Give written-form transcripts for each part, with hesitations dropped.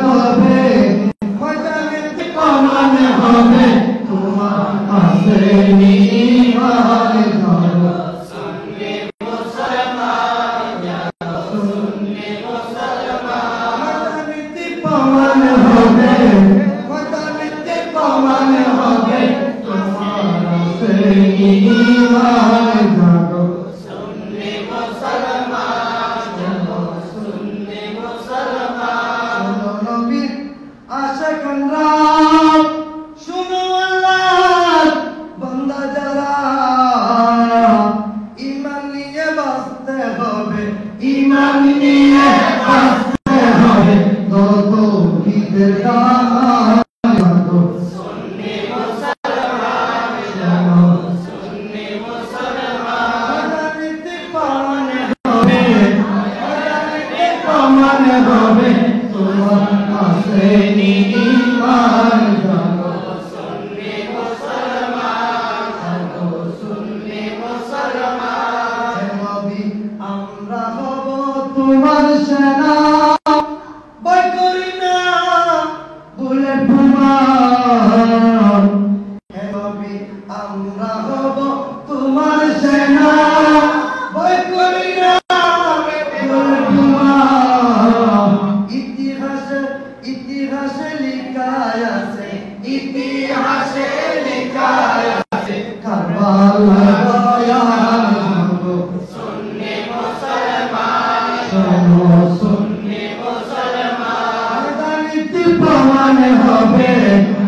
হবে ময়দানেতে প্রমাণ হবে তোমার আসেনি ইমান জাগো সুন্নি মুসলমান জাগো সুন্নি মুসলমান ময়দানেতে প্রমাণ হবে ময়দানেতে প্রমাণ হবে তোমার আসেনি ইমান জাগো সুন্নি মুসলমান জাগো সুন্নি মুসলমান নবীর আশিকরা শুনো আল্লাহ বান্দা যারা ঈমান নিয়ে বাঁচতে হবে ঈমান নিয়ে বাঁচতে হবে তত ঈদের জাগো সুন্নি মুসলমান জাগো সুন্নি মুসলমান ময়দানেতে প্রমাণ হবে ময়দানেতে প্রমাণ হবে তোমার আসেনি ইমান জাগো সুন্নি মুসলমান জাগো সুন্নি মুসলমান হে নবী আমরা হব তোমার সেনা ভয় করি না বুলেট বোমা হে নবী আমরা হব তোমার সেনা ভয় করি না বুলেট বোমা ইতিহাসে লেখা আছে ইতিহাসে লেখা আছে কারবালার বয়ান জাগো সুন্নি মুসলমান জাগো সুন্নি মুসলমান ময়দানেতে প্রমাণ হবে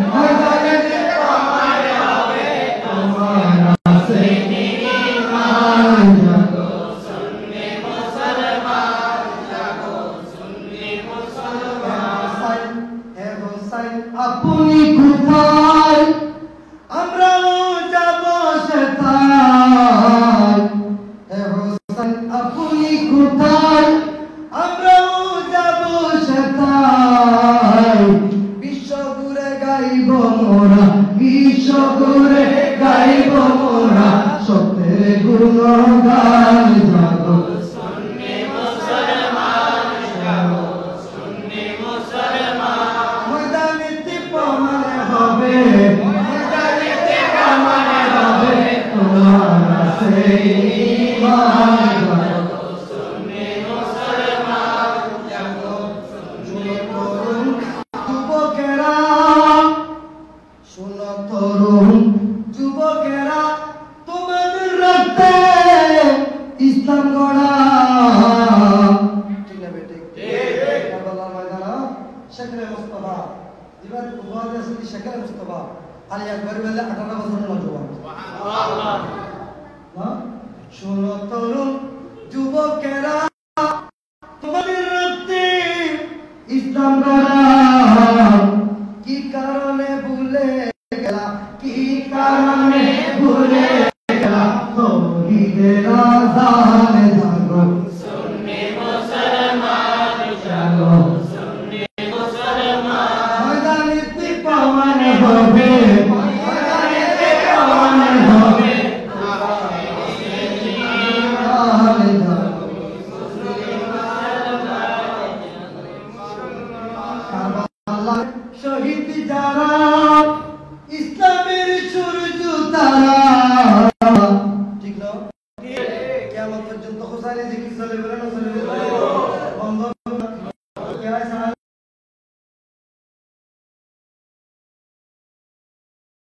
ময়দানেতে প্রমাণ হবে তোমার আসেনি ইমান জাগো সুন্নি মুসলমান জাগো সুন্নি মুসলমান হে হোসেন আপনি কোথায় আমরাও যাব সেথায় হে হোসেন আপনি কোথায় আমরাও যাব সেথায় বিশ্ব ঘুরে গাইব মোরা বিশ্ব ঘুরে গাইব মোরা সত্যের গুণগান জাগো সুন্নি মুসলমান জাগো সুন্নি মুসলমান ময়দানেতে প্রমাণ হবে ময়দানেতে প্রমাণ হবে তোমার আসেনি ইমান জাগো সুন্নি মুসলমান জাগো সুন্নি তরুণ যুবকেরা শুনো তরুণ যুবকেরা তোমাদের রক্তে ইসলাম গড়া ঠিক না বেটে ঠিক কারবালার ময়দানে শেখরে মুস্তাফা এবার উপহার দিয়েছেন শেখরে মুস্তাফা আলী আকবর বলে 18 বছরের নওজোয়ান সুবহানাল্লাহ না শুনো তরুণ যুবকেরা তোমাদের রক্তে ইসলাম গড়া